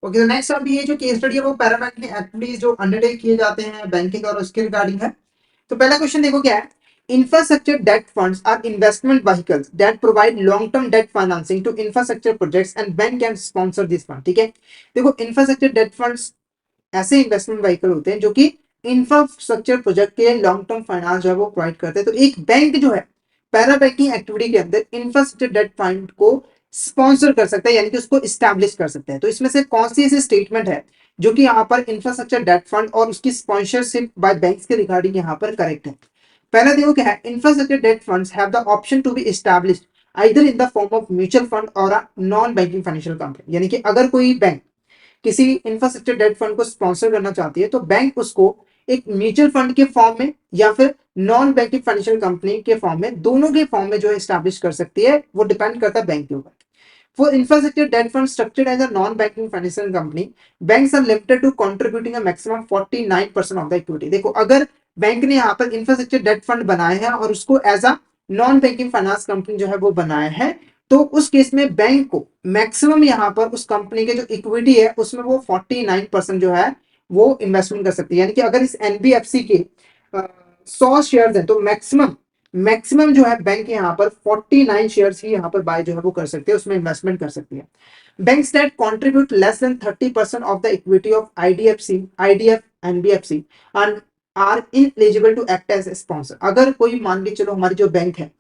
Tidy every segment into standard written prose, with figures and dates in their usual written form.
Okay, तो next अभी ये जो केस स्टडी है वो पैरा बैंकिंग एक्टिविटीज जो अंडरटेक किए जाते हैं बैंकिंग और उसके रिगार्डिंग है। तो पहला क्वेश्चन देखो क्या है। Infrastructure debt funds are investment vehicles that provide long term debt financing to infrastructure projects and bank can sponsor this fund. ठीक है, देखो इंफ्रास्ट्रक्चर डेट फंड्स ऐसे इन्वेस्टमेंट व्हीकल होते हैं जो कि इंफ्रास्ट्रक्चर प्रोजेक्ट के लॉन्ग टर्म फाइनेंस जो है वो प्रोवाइड करते हैं। तो एक बैंक जो है पैरा बैंकिंग एक्टिविटी के अंदर इंफ्रास्ट्रक्चर डेट फंड को स्पॉन्सर कर सकता है, यानी कि उसको इस्टेब्लिश कर सकते हैं। तो इसमें से कौन सी ऐसी स्टेटमेंट है जो कि यहाँ पर इंफ्रास्ट्रक्चर डेट फंड और उसकी स्पॉन्सरशिप बाय बैंक्स के रिगार्डिंग यहाँ पर करेक्ट है। पहला देखो क्या है, infrastructure debt funds have the option to be established either in the form of mutual fund और a non banking financial company. यानी कि अगर कोई बैंक किसी इंफ्रास्ट्रक्चर डेट फंड को स्पॉन्सर करना चाहती है तो बैंक उसको एक म्यूचुअल फंड के फॉर्म में या फिर नॉन बैंकिंग फाइनेंशियल कंपनी के फॉर्म में, दोनों के फॉर्म में जो है स्टैब्लिश कर सकती है। वो डिपेंड करता है बैंक के ऊपर। For infrastructure debt fund structured as a non banking financial company, banks are limited to contributing a maximum 49% of the equity. देखो अगर बैंक ने यहाँ पर इंफ्रास्ट्रक्चर डेट फंड बनाया है और उसको as a non banking finance company जो है वो बनाया है, तो उस केस में बैंक को मैक्सिमम यहाँ पर उस कंपनी के जो इक्विटी है उसमें वो 49% जो है वो इन्वेस्टमेंट कर सकती है। यानी कि अगर इस एनबीएफसी के 100 शेयर हैं तो मैक्सिमम मैक्सिमम जो है बैंक यहाँ पर 49 शेयर्स ही यहाँ पर बाय जो है वो कर सकते हैं, उसमें इन्वेस्टमेंट कर सकती है। Banks that contribute less than 30% of the equity of IDF NBFC are ineligible to act as sponsor. अगर कोई मान के चलो हमारी जो बैंक है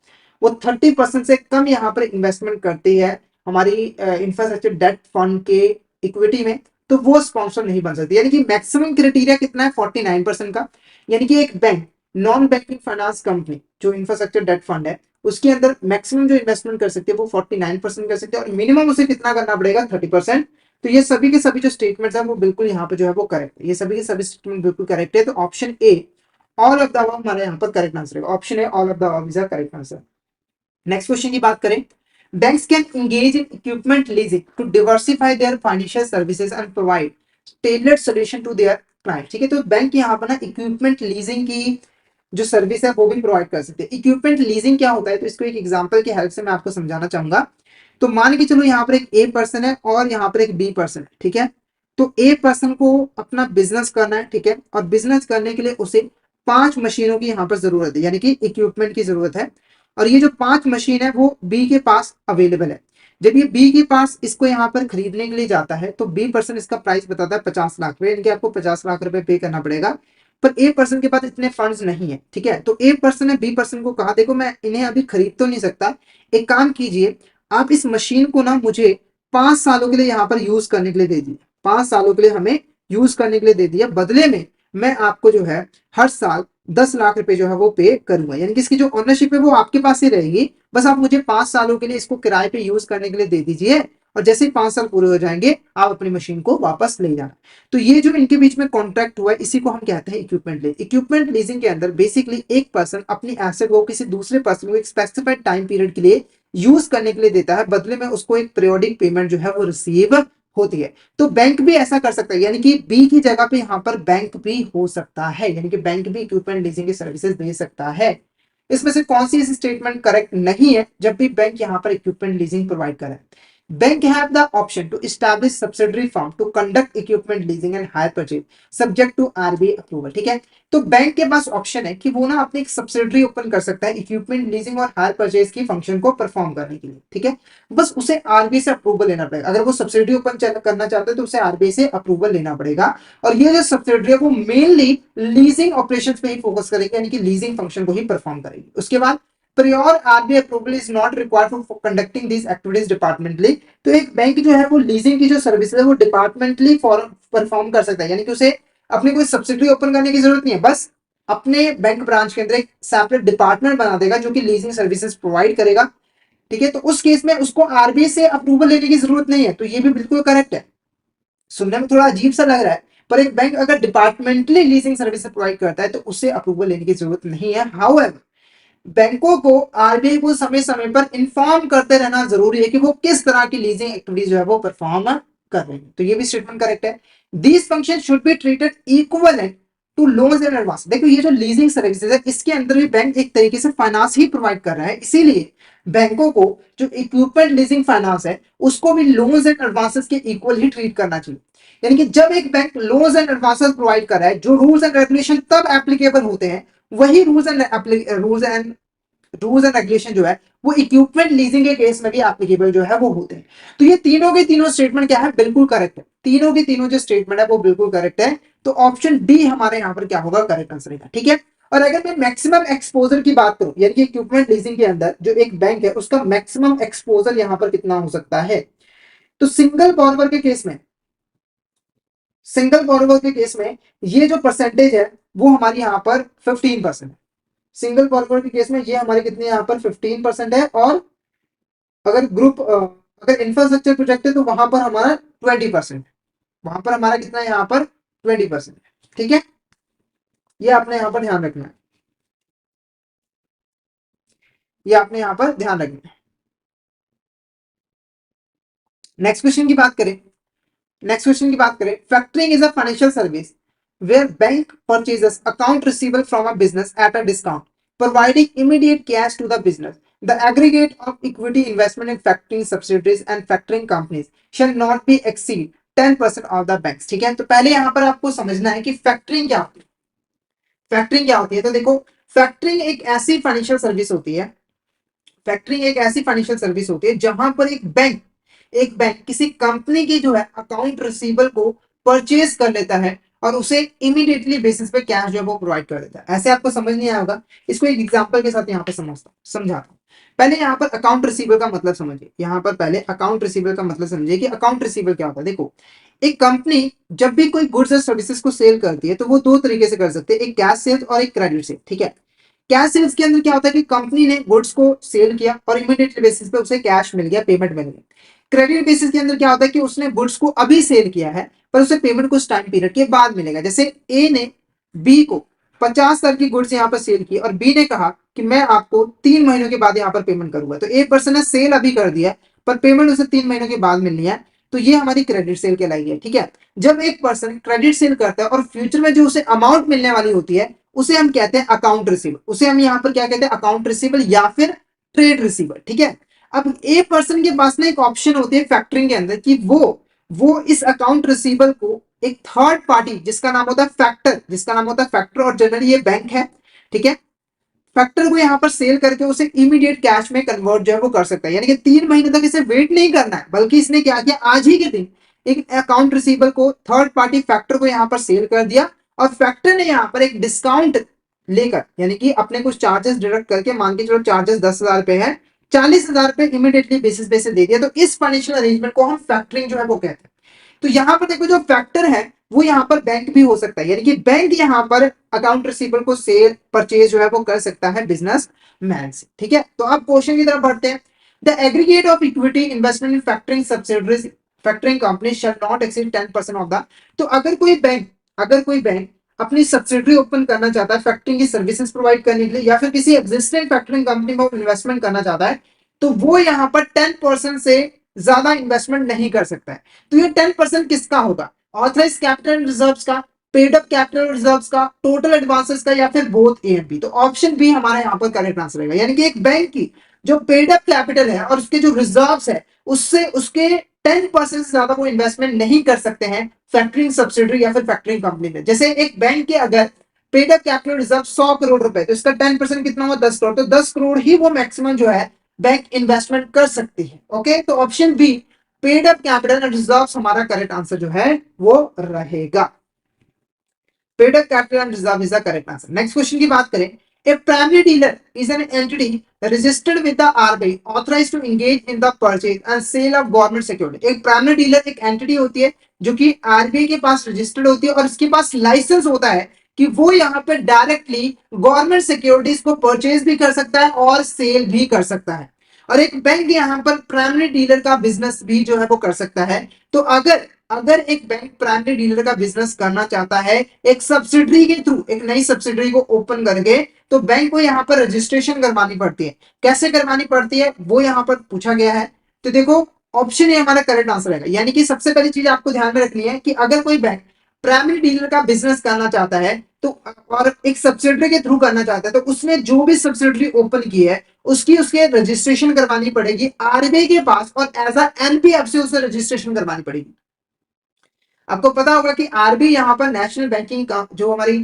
वो 30% से कम यहाँ पर इन्वेस्टमेंट करती है हमारी इंफ्रास्ट्रक्चर डेट फंड के इक्विटी में, तो वो स्पॉन्सर नहीं बन सकती। यानी कि मैक्सिमम क्राइटेरिया कितना है 49% का। यानी कि एक bank non banking finance company जो इंफ्रास्ट्रक्चर डेट फंड है उसके अंदर मैक्सिमम जो इन्वेस्टमेंट कर सकती है वो 49% कर सकती है और मिनिमम उसे कितना करना पड़ेगा 30%। तो ये सभी के सभी जो स्टेटमेंट्स है वो बिल्कुल यहाँ पे जो है वो करेक्ट है। ये सभी के सभी स्टेटमेंट बिल्कुल करेक्ट है। तो option A all of the above हमारे यहाँ पर करेक्ट आंसर है। Option A all of the above is the correct answer. Next question की बात करें, banks can engage in equipment leasing to diversify their financial services and provide tailored solution to their client। ठीक है, तो bank यहाँ पर ना equipment leasing की जो सर्विस है वो भी प्रोवाइड कर सकते हैं। इक्विपमेंट लीजिंग क्या होता है, तो इसको एक एग्जांपल की हेल्प से मैं आपको समझाना चाहूंगा। तो मान के चलो यहाँ पर एक ए पर्सन है और यहाँ पर एक बी पर्सन है। ठीक है, तो ए पर्सन को अपना बिजनेस करना है। ठीक है, और बिजनेस करने के लिए उसे 5 मशीनों की यहाँ पर जरूरत है, यानी कि इक्विपमेंट की जरूरत है। और ये जो 5 मशीन है वो बी के पास अवेलेबल है। जब ये बी के पास इसको यहाँ पर खरीदने के लिए जाता है तो बी पर्सन इसका प्राइस बताता है 50 लाख रुपए, यानी कि आपको 50 लाख रुपए पे करना पड़ेगा। पर ए पर्सन के पास इतने फंड्स नहीं है। ठीक है, तो ए पर्सन ने बी पर्सन को कहा देखो मैं इन्हें अभी खरीद तो नहीं सकता, एक काम कीजिए आप इस मशीन को ना मुझे 5 सालों के लिए यहाँ पर यूज करने के लिए दे दीजिए। 5 सालों के लिए हमें यूज करने के लिए दे दिया, बदले में मैं आपको जो है हर साल 10 लाख रुपए जो है वो पे करूंगा। यानी कि इसकी जो ओनरशिप है वो आपके पास ही रहेगी, बस आप मुझे 5 सालों के लिए इसको किराए पे यूज करने के लिए दे दीजिए और जैसे ही 5 साल पूरे हो जाएंगे आप अपनी मशीन को वापस ले जाना। तो ये जो इनके बीच में कॉन्ट्रैक्ट हुआ है इसी को हम कहते हैं इक्विपमेंट लीज। इक्विपमेंट लीजिंग के अंदर बेसिकली एक पर्सन अपनी एसेट को किसी दूसरे पर्सन को एक स्पेसिफाइड टाइम पीरियड के लिए यूज करने के लिए देता है, बदले में उसको एक पीरियोडिक पेमेंट जो है वो रिसीव होती है। तो बैंक भी ऐसा कर सकता है, यानी कि बी की जगह पे यहाँ पर बैंक भी हो सकता है, यानी कि बैंक भी इक्विपमेंट लीजिंग की सर्विसेज दे सकता है। इसमें से कौन सी ऐसी स्टेटमेंट करेक्ट नहीं है जब भी बैंक यहाँ पर इक्विपमेंट लीजिंग प्रोवाइड करे? Bank have the option to establish subsidiary firm to conduct equipment leasing and hire purchase subject to RBI approval. ठीक है, तो बैंक के पास ऑप्शन है कि वो ना अपनी एक सब्सिडरी ओपन कर सकता है इक्विपमेंट लीजिंग और हायर परचेज की फंक्शन को परफॉर्म करने के लिए। ठीक है, बस उसे आरबीआई से अप्रूवल लेना पड़ेगा। अगर वो सब्सिडरी ओपन करना चाहते हैं तो उसे आरबीआई से अप्रूवल लेना पड़ेगा। और ये जो सब्सिडरी है वो मेनली लीजिंग ऑपरेशंस पे ही फोकस करेगी, यानी कि लीजिंग फंक्शन को ही परफॉर्म करेगी। उसके बाद prior RBI approval is not required for conducting these activities departmentally। तो एक बैंक जो है वो लीजिंग की जो सर्विस है वो डिपार्टमेंटली परफॉर्म कर सकता है, यानी कि उसे अपनी कोई सब्सिडरी ओपन करने की जरूरत नहीं है, बस अपने बैंक ब्रांच के अंदर एक सेपरेट डिपार्टमेंट बना देगा जो कि लीजिंग सर्विसेज प्रोवाइड करेगा। ठीक है, तो उस केस में उसको आरबीआई से अप्रूवल लेने की जरूरत नहीं है। तो ये भी बिल्कुल करेक्ट है। सुनने में थोड़ा अजीब सा लग रहा है, पर एक बैंक अगर डिपार्टमेंटली लीजिंग सर्विस प्रोवाइड करता है तो उसे अप्रूवल लेने की जरूरत नहीं है। हाउएवर बैंकों को आरबीआई को समय समय पर इन्फॉर्म करते रहना जरूरी है कि वो किस तरह की लीजिंग एक्टिविटीज जो है वो परफॉर्म कर रहे हैं। तो ये भी स्टेटमेंट करेक्ट है। These function should be treated equivalent to loans and advance. देखो ये जो लीजिंग सर्विसेज है इसके अंदर भी बैंक एक तरीके से फाइनेंस ही प्रोवाइड कर रहा है, इसीलिए बैंकों को जो इक्विपमेंट लीजिंग फाइनेंस है उसको भी लोन्स एंड एडवांसेस के इक्वल ही ट्रीट करना चाहिए। यानी कि जब एक bank loans and advances provide कर रहा है, जो रूल्स एंड रेगुलेशन तब एप्लीकेबल होते हैं, वही रूल्स एंड रेगुलेशन जो है वो इक्विपमेंट लीजिंग के केस में भी एप्लीकेबल जो है वो होते हैं। तो ये तीनों के तीनों स्टेटमेंट क्या है, बिल्कुल करेक्ट है। तीनों के तीनों जो स्टेटमेंट है वो बिल्कुल करेक्ट है। तो ऑप्शन डी हमारे यहाँ पर क्या होगा, करेक्ट आंसर है। ठीक है। और अगर मैं मैक्सिमम एक्सपोजर की बात करूं, यानी कि इक्विपमेंट लीजिंग के अंदर जो एक बैंक है उसका मैक्सिमम एक्सपोजर यहाँ पर कितना हो सकता है, तो सिंगल बोरोवर के केस में ये जो परसेंटेज है वो हमारी यहाँ पर 15% है। सिंगल बोरोवर के केस में ये हमारी कितनी यहाँ पर 15% है। और अगर अगर इंफ्रास्ट्रक्चर प्रोजेक्ट है तो वहां पर हमारा 20%, वहां पर हमारा कितना है यहाँ पर 20% है। ठीक है, ये आपने यहाँ पर ध्यान रखना है, ये आपने यहाँ पर ध्यान रखना है। नेक्स्ट क्वेश्चन की बात करें, factoring is a financial service where bank purchases account receivable from a business at a discount, providing immediate cash to the business. The aggregate of equity investment in factoring subsidiaries and factoring companies shall not be exceed 10% of the banks. ठीक है, तो पहले यहाँ पर आपको समझना है कि फैक्टरिंग क्या होती है। फैक्टरिंग क्या होती है, तो देखो, फैक्टरिंग एक ऐसी फाइनेंशियल सर्विस होती है, फैक्टरिंग एक ऐसी फाइनेंशियल सर्विस होती है जहां पर एक बैंक किसी कंपनी की जो है अकाउंट रिसीवेबल को परचेज कर लेता है और उसे इमीडिएटली बेसिस पे कैश जो है वो प्रोवाइड कर देता है। ऐसे आपको समझ नहीं आया होगा, इसको एक एग्जांपल के साथ यहाँ पे समझाता हूँ। पहले यहाँ पर अकाउंट रिसीवेबल का मतलब समझिए, यहाँ पर पहले अकाउंट रिसीवेबल का मतलब समझिए कि अकाउंट रिसीवेबल क्या होता है। देखो, एक कंपनी जब भी कोई गुड्स और सर्विसेज को सेल करती है तो वो दो तरीके से कर सकते हैं, एक कैश सेल्स और एक क्रेडिट सेल। ठीक है, कैश सेल्स के अंदर क्या होता है कि कंपनी ने गुड्स को सेल किया और इमीडिएट बेसिस पे उसे कैश मिल गया, पेमेंट मिल गया। क्रेडिट बेसिस के अंदर क्या होता है कि उसने गुड्स को अभी सेल किया है पर उसे पेमेंट कुछ टाइम पीरियड के बाद मिलेगा। जैसे ए ने बी को 50,000 की गुड्स यहाँ पर सेल की और बी ने कहा कि मैं आपको 3 महीनों के बाद यहाँ पर पेमेंट करूंगा, तो ए पर्सन ने सेल अभी कर दिया पर पेमेंट उसे 3 महीनों के बाद मिलनी है, तो ये हमारी क्रेडिट सेल कहलाई है। ठीक है, जब एक पर्सन क्रेडिट सेल करता है और फ्यूचर में जो उसे अमाउंट मिलने वाली होती है उसे हम कहते हैं अकाउंट रिसीवेबल, उसे हम यहाँ पर क्या कहते हैं, अकाउंट रिसीवेबल या फिर ट्रेड रिसीवेबल। ठीक है, अब ए पर्सन के पास ना एक ऑप्शन होती है फैक्टरिंग के अंदर कि वो इस अकाउंट रिसीवेबल को एक थर्ड पार्टी जिसका नाम होता है फैक्टर, और जनरली ये बैंक है। ठीक है, फैक्टर को यहाँ पर सेल करके उसे इमीडिएट कैश में कन्वर्ट जो है वो कर सकता है, यानी कि 3 महीने तक इसे वेट नहीं करना है, बल्कि इसने क्या किया, आज ही के दिन एक अकाउंट रिसीवेबल को थर्ड पार्टी फैक्टर को यहाँ पर सेल कर दिया और फैक्टर ने यहाँ पर एक डिस्काउंट लेकर, यानी कि अपने कुछ चार्जेस डिडक्ट करके, मान के चलो चार्जेस 10,000 रुपए है, 40,000 रुपए इमीडिएटली बेसिस पे से दे दिया। तो इस फाइनेंशियल अरेंजमेंट को हम फैक्टरिंग जो है वो कहते हैं। तो यहाँ पर देखो, जो फैक्टर है वो यहाँ पर बैंक भी हो सकता है, यानी कि बैंक यहाँ पर अकाउंट रिसीवेबल को सेल परचेज जो है वो कर सकता है बिजनेस मैन से। ठीक है, तो अब क्वेश्चन की तरफ बढ़ते हैं। The aggregate of equity investment in factoring subsidiaries factoring company shall not exceed 10% of the. तो अगर कोई बैंक अपनी सब्सिडरी ओपन करना चाहता है फैक्टरिंग की सर्विसेज प्रोवाइड करने के लिए, या फिर किसी एग्जिस्टिंग फैक्टरिंग कंपनी में इन्वेस्टमेंट करना चाहता है, तो वो यहाँ पर 10% से ज्यादा इन्वेस्टमेंट नहीं कर सकता है। तो ये 10% किसका होगा, ऑथराइज कैपिटल रिजर्व्स का, पेड अप कैपिटल रिजर्व्स का, टोटल एडवांसेस का, या फिर बोथ ए एंड बी। तो ऑप्शन बी हमारा यहाँ पर करेक्ट आंसर रहेगा, यानी कि एक बैंक की जो पेड अप कैपिटल है और उसके जो रिजर्व्स है उससे उसके 10% से ज्यादा वो इन्वेस्टमेंट नहीं कर सकते हैं फैक्टरिंग सब्सिडरी या फिर फैक्टरिंग कंपनी में। जैसे एक बैंक के अगर paid up capital reserve 100 crore रुपए, तो इसका 10% कितना हुआ, 10 करोड़, तो 10 करोड़ ही वो मैक्सिमम जो है बैंक इन्वेस्टमेंट कर सकती है। ओके, तो option be paid up capital and reserves हमारा करेक्ट आंसर जो है वो रहेगा। Paid up capital and reserve is the correct answer. Next question की बात करें, a primary dealer is an entity registered with the RBI authorized to engage in the purchase and sale of government security। एक primary dealer एक entity होती है जो कि RBI के पास रजिस्टर्ड होती है और उसके पास लाइसेंस होता है कि वो यहाँ पे डायरेक्टली गवर्नमेंट सिक्योरिटीज को परचेज भी कर सकता है और सेल भी कर सकता है। और एक बैंक यहाँ पर प्राइमरी डीलर का बिजनेस भी जो है वो कर सकता है। तो अगर अगर एक बैंक प्राइमरी डीलर का बिजनेस करना चाहता है एक सब्सिडरी के थ्रू, एक नई सब्सिडरी को ओपन करके, तो बैंक को यहाँ पर रजिस्ट्रेशन करवानी पड़ती है। कैसे करवानी पड़ती है वो यहाँ पर पूछा गया है। तो देखो, ऑप्शन ए हमारा करेक्ट आंसर है, यानी कि सबसे पहली चीज आपको ध्यान में रखनी है कि अगर कोई बैंक प्राइमरी डीलर का बिजनेस करना चाहता है तो और एक सब्सिडरी के थ्रू करना चाहता है तो उसने जो भी सब्सिडरी ओपन की है उसकी उसके रजिस्ट्रेशन करवानी पड़ेगी आरबीआई के पास और एज अ एनपीएफ से उसे रजिस्ट्रेशन करवानी पड़ेगी। आपको पता होगा कि आरबीआई यहाँ पर नेशनल बैंकिंग का जो हमारी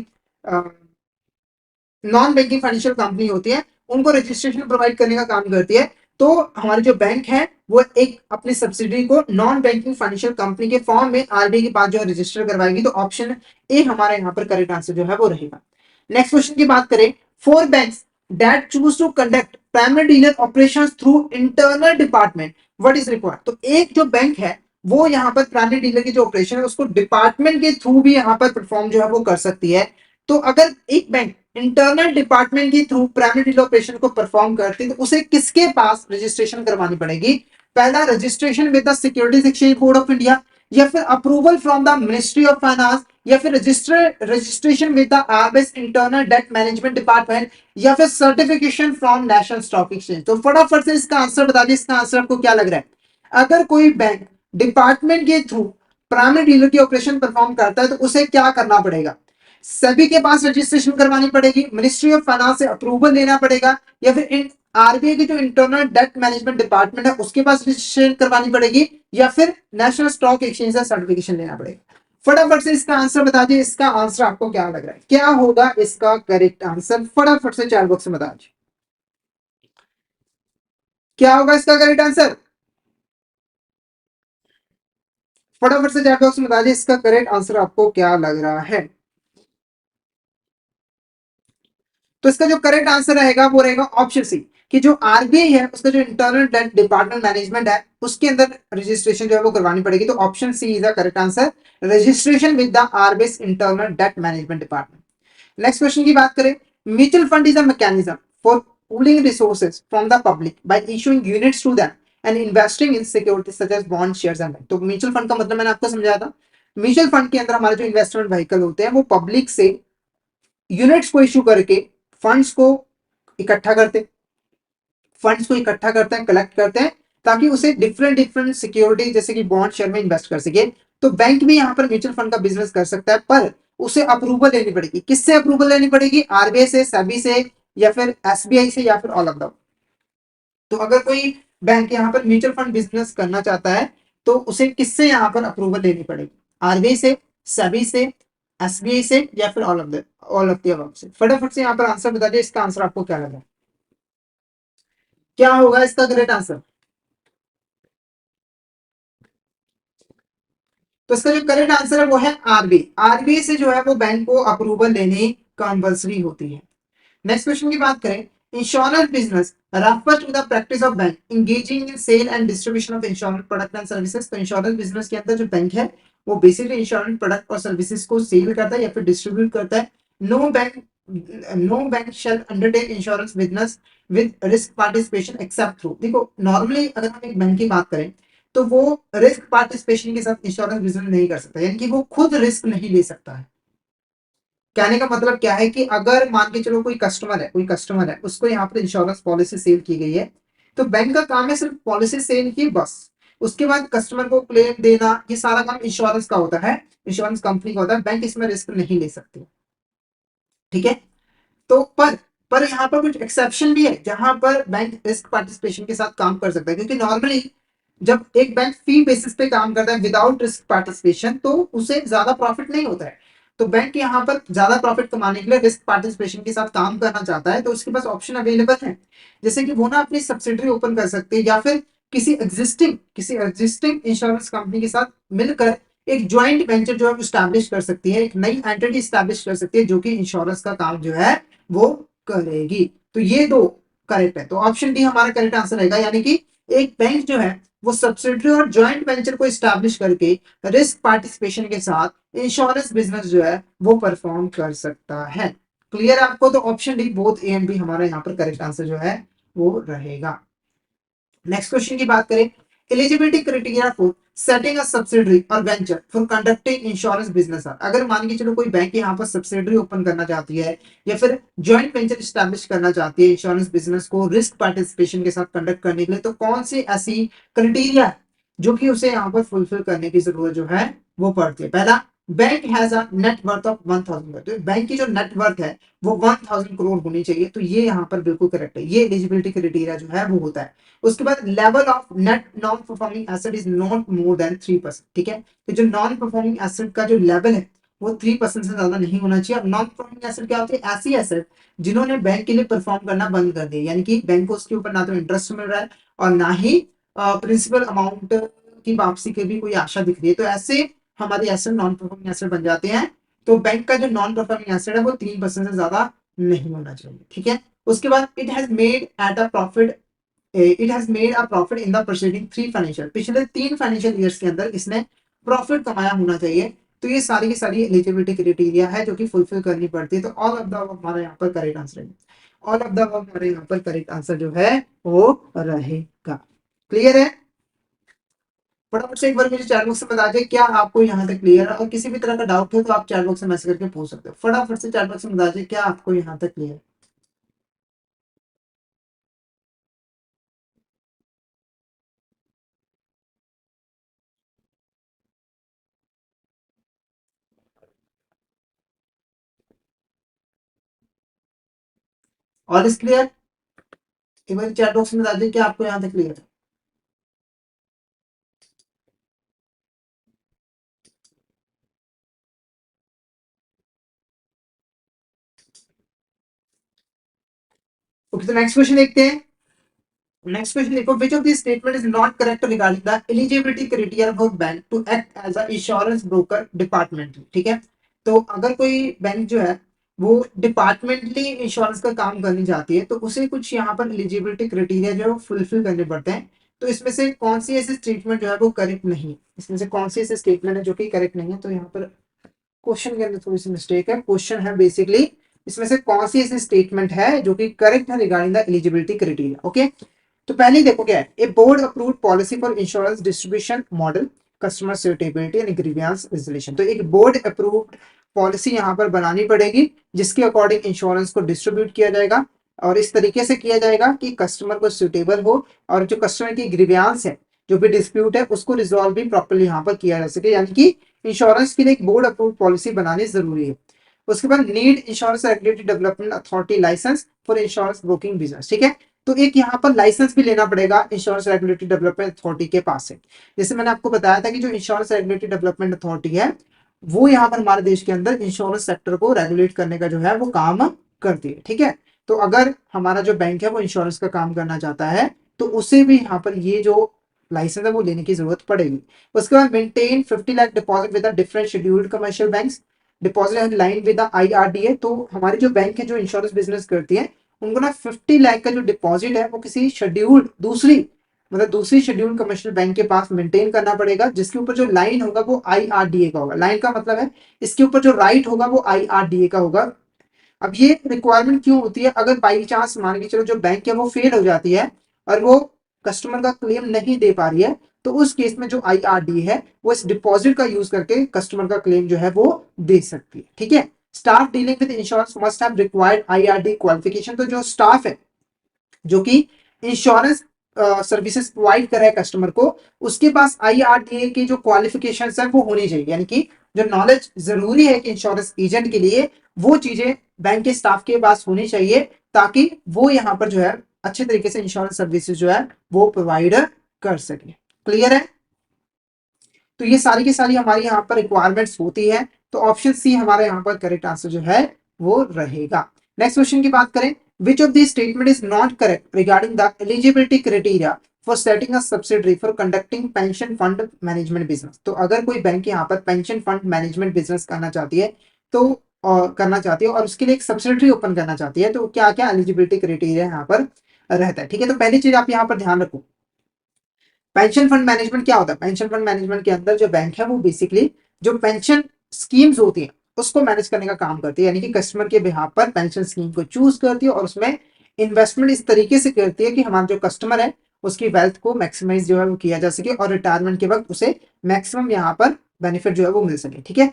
नॉन बैंकिंग फाइनेंशियल कंपनी होती है उनको रजिस्ट्रेशन प्रोवाइड करने का काम करती है। तो हमारे जो बैंक है वो एक अपनी सब्सिडी को नॉन बैंकिंग फाइनेंशियल कंपनी के फॉर्म में आरबीआई के पास जो है रजिस्टर करवाएगी। तो ऑप्शन ए हमारा यहाँ पर करेक्ट आंसर जो है वो रहेगा। नेक्स्ट क्वेश्चन की बात करें, for banks that choose to conduct primary dealer operations through internal department what is required. तो एक जो बैंक है वो यहाँ पर प्राइमरी डीलर की जो ऑपरेशन है उसको डिपार्टमेंट के थ्रू भी यहाँ पर परफॉर्म जो है वो कर सकती है। तो अगर एक बैंक इंटरनल डिपार्टमेंट के थ्रू प्राइमरी डीलर ऑपरेशन को परफॉर्म करती है तो उसे किसके पास रजिस्ट्रेशन करवानी पड़ेगी? पहला, registration with the securities exchange board of India, या फिर approval from the ministry of finance, या फिर registration with the RBI internal debt management department, या फिर certification from national stock exchange. तो फटाफट से इसका आंसर बता दीजिए, इसका आंसर आपको क्या लग रहा है? अगर कोई बैंक डिपार्टमेंट के थ्रू प्राइमरी डीलर की ऑपरेशन परफॉर्म करता है तो उसे क्या करना पड़ेगा? सभी के पास रजिस्ट्रेशन करवानी पड़ेगी, मिनिस्ट्री ऑफ फाइनेंस से अप्रूवल लेना पड़ेगा, या फिर इन आरबीआई की जो इंटरनल डेट मैनेजमेंट डिपार्टमेंट है उसके पास रजिस्ट्रेशन करवानी पड़ेगी, या फिर नेशनल स्टॉक एक्सचेंज से सर्टिफिकेशन लेना पड़ेगा। फटाफट से इसका आंसर बता दिए, इसका आंसर आपको क्या लग रहा है, क्या होगा इसका करेक्ट आंसर? फटाफट से चैट बॉक्स में बता दीजिए क्या होगा इसका करेक्ट आंसर। फटाफट से चैट बॉक्स में बता दीजिए इसका करेक्ट आंसर आपको क्या लग रहा है। तो इसका जो करेक्ट आंसर रहेगा वो रहेगा ऑप्शन सी, कि जो आरबीआई है उसका जो इंटरनल डेट डिपार्टमेंट मैनेजमेंट है उसके अंदर रजिस्ट्रेशन जो है वो करवानी पड़ेगी। तो option C is the correct answer, registration with the RBI internal debt management department. Next question की बात करें, mutual fund is a mechanism for pooling resources from the public by issuing units to them and investing in securities such as bond, shares and. तो mutual fund का मतलब मैंने आपको समझाया था। म्यूचुअल फंड के अंदर हमारे जो इन्वेस्टमेंट व्हीकल होते हैं वो पब्लिक से यूनिट्स को इशू करके फंड्स को इकट्ठा करते फंड्स को इकट्ठा करते हैं, कलेक्ट करते हैं, ताकि उसे डिफरेंट डिफरेंट सिक्योरिटी जैसे कि बॉन्ड शेयर में इन्वेस्ट कर सके। तो बैंक भी यहाँ पर म्यूचुअल फंड का बिजनेस कर सकता है, पर उसे अप्रूवल लेनी पड़ेगी। किससे अप्रूवल लेनी पड़ेगी? आरबीआई से, सेबी से, या फिर एसबीआई से, या फिर ऑल ऑफ द। तो अगर कोई बैंक यहाँ पर म्यूचुअल फंड बिजनेस करना चाहता है तो उसे किससे यहाँ पर अप्रूवल लेनी पड़ेगी? आरबीआई से, सेबी से, एसबीआई से, या फिर ऑल ऑफ द अबव से। फटाफट से यहाँ पर आंसर बता दिए, इसका आंसर आपको क्या लगा, क्या होगा इसका करेक्ट आंसर? तो इसका जो करेक्ट आंसर है वो है आरबीआई। आरबीआई से जो है वो बैंक को अप्रूवल लेनी कंपल्सरी होती है। नेक्स्ट क्वेश्चन की बात करें, insurance business refers to the practice of bank engaging in sale and distribution of insurance product and services. तो इंश्योरेंस बिजनेस के अंदर जो बैंक है वो बेसिकली इंश्योरेंस प्रोडक्ट और सर्विसेज को सेल करता है या फिर डिस्ट्रीब्यूट करता है। No bank shall undertake insurance business with risk participation except through. देखो नॉर्मली अगर हम एक बैंक की बात करें तो वो रिस्क पार्टिसिपेशन के साथ इंश्योरेंस बिजनेस नहीं कर सकता, यानी कि वो खुद रिस्क नहीं ले सकता है। कहने का मतलब क्या है कि अगर मान के चलो कोई कस्टमर है उसको यहाँ पर इंश्योरेंस पॉलिसी सेल की गई है तो बैंक का काम है सिर्फ पॉलिसी सेल की, बस। उसके बाद कस्टमर को क्लेम देना ये सारा काम इंश्योरेंस का होता है, इंश्योरेंस कंपनी का होता है। बैंक इसमें रिस्क नहीं ले सकती, ठीक है। तो पर यहाँ पर कुछ एक्सेप्शन भी है जहां पर बैंक रिस्क पार्टिसिपेशन के साथ काम कर सकता है, क्योंकि नॉर्मली जब एक बैंक फी बेसिस पे काम करता है विदाउट रिस्क पार्टिसिपेशन तो उसे ज्यादा प्रॉफिट नहीं होता है। तो बैंक यहाँ पर ज्यादा प्रॉफिट कमाने के लिए रिस्क पार्टिसिपेशन के साथ काम करना चाहता है तो उसके पास ऑप्शन अवेलेबल है, जैसे कि वो ना अपनी सब्सिडरी ओपन कर सकते हैं या फिर किसी एग्जिस्टिंग इंश्योरेंस कंपनी के साथ मिलकर एक ज्वाइंट वेंचर जो है स्टैब्लिश कर सकती है, एक नई एंटिटी स्टैब्लिश कर सकती है जो कि इंश्योरेंस का काम जो है वो करेगी। तो ये दो करेक्ट है, तो ऑप्शन डी हमारा करेक्ट आंसर रहेगा, यानी कि एक बैंक जो है वो सब्सिडरी और जॉइंट वेंचर को स्टैब्लिश करके रिस्क पार्टिसिपेशन के साथ इंश्योरेंस बिजनेस जो है वो परफॉर्म कर सकता है। क्लियर आपको? तो option D both A and B हमारा यहाँ पर करेक्ट आंसर जो है वो रहेगा। नेक्स्ट क्वेश्चन की बात करें, eligibility criteria for setting a subsidiary और venture for conducting insurance business. अगर मान के चलो कोई बैंक यहाँ पर सब्सिडरी ओपन करना चाहती है या फिर जॉइंट वेंचर स्टैब्लिश करना चाहती है इंश्योरेंस बिजनेस को रिस्क पार्टिसिपेशन के साथ कंडक्ट करने के लिए, तो कौन सी ऐसी क्राइटेरिया जो कि उसे यहाँ पर फुलफिल करने की जरूरत जो है वो पड़ती है? पहला, bank has a net worth of 1000 crore, तो बैंक की जो नेट वर्थ है वो 1000 करोड़ होनी चाहिए, तो ये यहाँ पर बिल्कुल करेक्ट है, ये एलिजिबिलिटी क्राइटेरिया जो है वो होता है। उसके बाद level of net non performing asset is not more than 3%, ठीक है। तो जो नॉन परफॉर्मिंग एसेट का जो लेवल है वो 3% से ज्यादा नहीं होना चाहिए। अब नॉन परफॉर्मिंग एसेट क्या होती है? ऐसी एसेट जिन्होंने बैंक के लिए परफॉर्म करना बंद कर दिया, यानी कि बैंक को उसके ऊपर ना तो इंटरेस्ट मिल रहा है और ना ही प्रिंसिपल अमाउंट की वापसी की भी कोई आशा दिख रही है, तो ऐसे हमारे एसेट नॉन परफॉर्मिंग एसेट बन जाते हैं। तो बैंक का जो नॉन परफॉर्मिंग एसेट है वो 3% से ज्यादा नहीं होना चाहिए, ठीक है। उसके बाद it has made a profit in the preceding 3 financial, पिछले 3 फाइनेंशियल ईयर्स के अंदर इसने प्रॉफिट कमाया होना चाहिए। तो ये सारी की सारी एलिजिबिलिटी क्राइटेरिया है जो कि फुलफिल करनी पड़ती है। तो ऑल ऑफ द हमारे यहाँ पर करेक्ट आंसर है, ऑल ऑफ द हमारे यहाँ पर करेक्ट आंसर जो है वो रहेगा। क्लियर है? फटाफट से एक बार मुझे चैट बॉक्स में बता दीजिए क्या आपको यहाँ तक क्लियर है, और किसी भी तरह का डाउट हो तो आप चैट बॉक्स में मैसेज करके पूछ सकते हो। फटाफट से चैट बॉक्स में बता दीजिए क्या आपको यहाँ तक क्लियर है। All is clear? एक बार चैट बॉक्स में बता दीजिए क्या आपको यहाँ तक क्लियर है। ओके, तो नेक्स्ट क्वेश्चन देखते हैं। नेक्स्ट क्वेश्चन देखो, which of this statement is not correct regarding the eligibility criteria for bank to act as a insurance broker departmentally, ठीक है। तो अगर कोई बैंक जो है वो डिपार्टमेंटली इंश्योरेंस का काम करनी चाहती है तो उसे कुछ यहाँ पर एलिजिबिलिटी क्राइटेरिया जो है वो फुलफिल करने पड़ते हैं। तो इसमें से कौन सी ऐसी स्टेटमेंट जो है वो करेक्ट नहीं है, इसमें से कौन सी ऐसी स्टेटमेंट है जो कि करेक्ट नहीं है? तो यहाँ पर क्वेश्चन के अंदर थोड़ी सी मिस्टेक है। क्वेश्चन है बेसिकली इसमें से कौन सी ऐसी स्टेटमेंट है जो कि करेक्ट है regarding the eligibility criteria. Okay, तो पहले देखो क्या है, a board approved policy for insurance distribution model customer suitability and grievance resolution. तो एक बोर्ड अप्रूव्ड पॉलिसी यहाँ पर बनानी पड़ेगी जिसके अकॉर्डिंग इंश्योरेंस को डिस्ट्रीब्यूट किया जाएगा, और इस तरीके से किया जाएगा कि कस्टमर को सुटेबल हो और जो कस्टमर की ग्रीवियंस है, जो भी डिस्प्यूट है, उसको रिजॉल्व भी प्रॉपर्ली यहाँ पर किया जा सके, यानी कि इंश्योरेंस के लिए एक बोर्ड अप्रूव्ड पॉलिसी बनानी जरूरी है। उसके बाद need insurance regulatory development authority licence for insurance broking business, ठीक है। तो एक यहाँ पर लाइसेंस भी लेना पड़ेगा इंश्योरेंस रेगुलेटरी डेवलपमेंट अथॉरिटी के पास से। जैसे मैंने आपको बताया था कि जो इंश्योरेंस रेगुलेटरी डेवलपमेंट अथॉरिटी है वो यहाँ पर हमारे देश के अंदर इंश्योरेंस सेक्टर को रेगुलेट करने का जो है वो काम करती है, ठीक है। तो अगर हमारा जो बैंक है वो इंश्योरेंस का काम करना चाहता है तो उसे भी यहाँ पर ये जो लाइसेंस है वो लेने की जरूरत पड़ेगी। उसके बाद maintain 50 lakh deposit with different scheduled commercial banks, deposit in line with IRDA। तो हमारी जो बैंक है जो इंश्योरेंस बिजनेस करती है उनको ना 50 लाख का जो डिपॉजिट है वो किसी शेड्यूल्ड दूसरी शेड्यूल्ड कमर्शियल बैंक के पास मेंटेन करना पड़ेगा, जिसके ऊपर जो लाइन होगा वो IRDA का होगा। लाइन का मतलब है इसके ऊपर जो राइट होगा वो IRDA का होगा। अब ये रिक्वायरमेंट क्यों होती है? अगर बाई चांस मान के चलो जो बैंक है वो फेल हो जाती है और वो कस्टमर का क्लेम नहीं दे पा रही है, तो उस केस में जो IRD है वो इस डिपॉजिट का यूज करके कस्टमर का क्लेम जो है वो दे सकती है, ठीक है। Staff dealing with insurance must have required IRD qualification. तो जो स्टाफ है जो कि इंश्योरेंस सर्विसेज प्रोवाइड कर रहा है कस्टमर को, उसके पास IRDA की जो क्वालिफिकेशन है वो होनी चाहिए, यानी कि जो नॉलेज जरूरी है कि इंश्योरेंस एजेंट के लिए वो चीजें बैंक के स्टाफ के पास होनी चाहिए, ताकि वो यहाँ पर जो है अच्छे तरीके से इंश्योरेंस सर्विसेज जो है वो प्रोवाइड कर सके। क्लियर है? तो ये सारी की सारी हमारी यहाँ पर रिक्वायरमेंट्स होती है। तो ऑप्शन सी हमारा यहाँ पर करेक्ट आंसर जो है वो रहेगा। नेक्स्ट क्वेश्चन की बात करें, विच of this statement is not correct regarding the eligibility criteria for setting a subsidiary for conducting pension fund management business. तो अगर कोई बैंक यहाँ पर पेंशन फंड मैनेजमेंट बिजनेस करना चाहती है तो करना चाहती है और उसके लिए एक सब्सिडरी ओपन करना चाहती है, तो क्या क्या एलिजिबिलिटी क्राइटेरिया यहाँ पर रहता है, ठीक है। तो पहली चीज आप यहाँ पर ध्यान रखो, पेंशन फंड मैनेजमेंट क्या होता है? पेंशन फंड मैनेजमेंट के अंदर जो बैंक है वो बेसिकली जो पेंशन स्कीम्स होती हैं उसको मैनेज करने का काम करती है, यानी कि कस्टमर के बिहाफ पर पेंशन स्कीम को चूज करती है और उसमें इन्वेस्टमेंट इस तरीके से करती है कि हमारा जो कस्टमर है उसकी वेल्थ को मैक्सिमाइज जो है वो किया जा सके और रिटायरमेंट के वक्त उसे मैक्सिमम यहाँ पर बेनिफिट जो है वो मिल सके, ठीक है।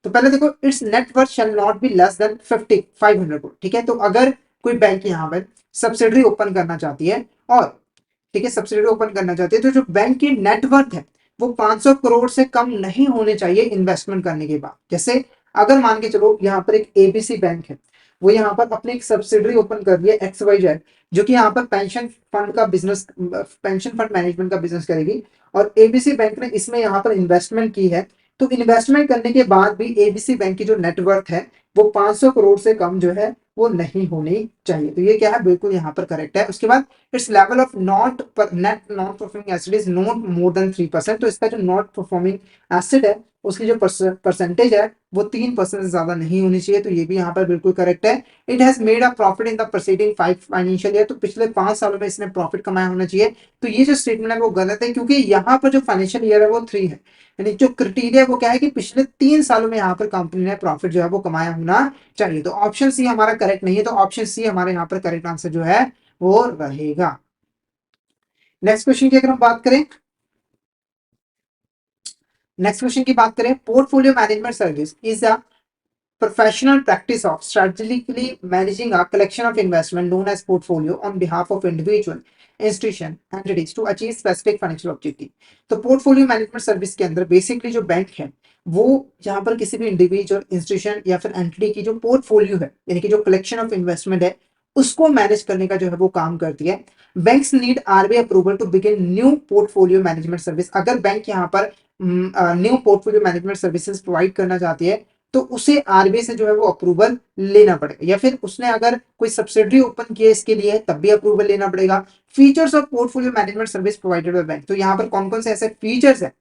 तो पहले देखो, it's net worth shall not be less than 500 crore, ठीक है। तो अगर कोई बैंक यहाँ पर सब्सिडरी ओपन करना चाहती है और ठीक है सब्सिडी ओपन करना चाहते हैं तो जो बैंक की नेटवर्थ है वो 500 करोड़ से कम नहीं होने चाहिए इन्वेस्टमेंट करने के बाद। जैसे अगर मान के चलो यहाँ पर एक एबीसी बैंक है, वो यहाँ पर अपने एक सब्सिडरी ओपन कर रही है XYZ, जो कि यहाँ पर पेंशन फंड का बिजनेस, पेंशन फंड मैनेजमेंट का बिजनेस करेगी, और एबीसी बैंक ने इसमें यहाँ पर इन्वेस्टमेंट की है। तो इन्वेस्टमेंट करने के बाद भी एबीसी बैंक की जो नेटवर्थ है वो 500 करोड़ से कम जो है वो नहीं होनी चाहिए। तो ये क्या है, बिल्कुल यहाँ पर करेक्ट है। उसके बाद it's level of not net not performing acid is not more than 3%। तो इसका जो नॉट परफॉर्मिंग एसिड है उसकी जो परसेंटेज है वो 3% से ज्यादा नहीं होनी चाहिए। तो ये भी यहाँ पर बिल्कुल करेक्ट है। It has made a profit in the proceeding 5 financial year. तो पिछले 5 सालों में इसने प्रॉफिट कमाया होना चाहिए। तो ये जो स्टेटमेंट है वो गलत है, क्योंकि यहाँ पर जो फाइनेंशियल ईयर है वो 3 है, यानी जो क्राइटेरिया वो क्या है कि पिछले 3 सालों में यहाँ पर कंपनी ने प्रॉफिट जो है वो कमाया होना चाहिए। तो ऑप्शन सी हमारा करेक्ट नहीं है। तो ऑप्शन सी हमारे यहाँ पर करेक्ट आंसर जो है वो रहेगा। नेक्स्ट क्वेश्चन की अगर हम बात करें, नेक्स्ट क्वेश्चन की बात करें, portfolio management service is a professional practice of strategically managing a collection of investment known as portfolio on behalf of individual institution entities to achieve specific financial objective। तो portfolio management service के अंदर basically जो bank है वो यहाँ पर किसी भी इंडिविजुअल इंस्टीट्यूशन या फिर एंटिटी की जो पोर्टफोलियो है, यानी कि जो कलेक्शन ऑफ इन्वेस्टमेंट है, उसको मैनेज करने का जो है वो काम करती है। Banks need RBI approval to begin new portfolio management service. अगर बैंक यहाँ पर new portfolio management services provide करना चाहती है तो उसे आरबीआई से जो है वो अप्रूवल लेना पड़ेगा, या फिर उसने अगर कोई सब्सिडरी ओपन किया इसके लिए तब भी अप्रूवल लेना पड़ेगा। Features of portfolio management service provided by bank. तो यहाँ पर कौन कौन से ऐसे फीचर्स है,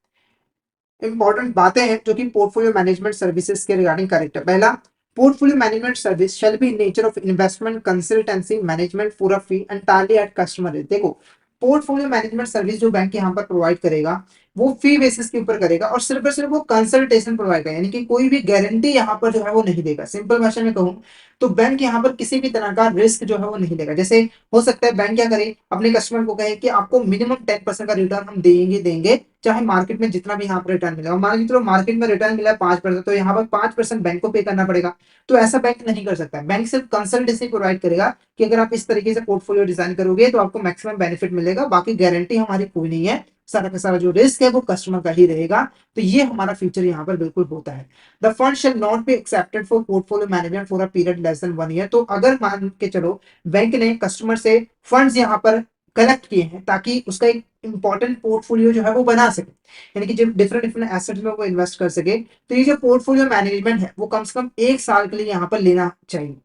इंपॉर्टेंट बातें हैं जो कि पोर्टफोलियो मैनेजमेंट सर्विसेज के रिगार्डिंग करेक्ट है। पहला, portfolio management service shall be in nature of investment consultancy management for a fee entirely at customer rate. देखो, पोर्टफोलियो मैनेजमेंट सर्विस जो बैंक यहाँ पर प्रोवाइड करेगा वो फी बेसिस के ऊपर करेगा, और सिर्फ वो कंसल्टेशन प्रोवाइड करेगा, यानी कि कोई भी गारंटी यहाँ पर जो है वो नहीं देगा। सिंपल भाषा में कहूँ तो बैंक यहाँ पर किसी भी तरह का रिस्क जो है वो नहीं लेगा। जैसे हो सकता है बैंक क्या करे, अपने कस्टमर को कहे कि आपको मिनिमम 10% का रिटर्न हम देंगे देंगे, चाहे मार्केट में जितना भी यहाँ पर रिटर्न मिलेगा। मान लीजिए चलो मार्केट में रिटर्न मिला है 5%, तो यहाँ पर 5% बैंक को पे करना पड़ेगा। तो ऐसा बैंक नहीं कर सकता। बैंक सिर्फ कंसल्टेंसी प्रोवाइड करेगा कि अगर आप इस तरीके से पोर्टफोलियो डिजाइन करोगे तो आपको मैक्सिमम बेनिफिट मिलेगा, बाकी गारंटी हमारी कोई नहीं है। सारा का सारा जो रिस्क है वो कस्टमर का ही रहेगा। तो ये हमारा फीचर यहाँ पर बिल्कुल होता है। The fund shall not be accepted for portfolio management for a period less than 1 year. तो अगर मान के चलो बैंक ने कस्टमर से फंड्स यहाँ पर कलेक्ट किए हैं ताकि उसका एक इंपॉर्टेंट पोर्टफोलियो जो है वो बना सके, यानी कि जब डिफरेंट डिफरेंट एसेट्स में वो इन्वेस्ट कर सके, तो ये जो पोर्टफोलियो मैनेजमेंट है वो कम से कम 1 साल के लिए यहाँ पर लेना चाहिए।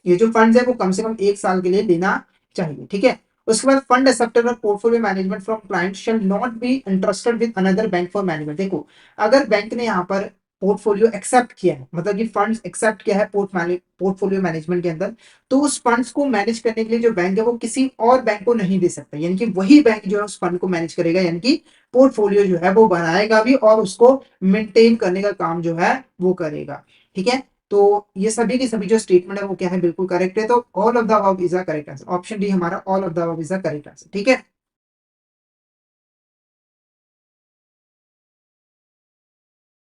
ये जो फंड्स है वो कम से कम 1 साल के लिए लेना चाहिए, ठीक है। उसके बाद फंड एक्सेप्टेड और portfolio management from client shall not be interested with another bank for management. देखो, अगर बैंक ने यहाँ पर पोर्टफोलियो एक्सेप्ट किया है, मतलब कि फंड्स एक्सेप्ट किया है पोर्टफोलियो मैनेजमेंट के अंदर, तो उस फंड्स को मैनेज करने के लिए जो बैंक है वो किसी और बैंक को नहीं दे सकता, यानी कि वही बैंक जो है उस फंड को मैनेज करेगा, यानी कि पोर्टफोलियो जो है वो बनाएगा भी और उसको मेंटेन करने का काम जो है वो करेगा, ठीक है। तो ये सभी की सभी जो स्टेटमेंट है वो क्या है, बिल्कुल करेक्ट है। तो all of the above is a correct answer. Option D हमारा all of the above is a correct answer, ठीक है।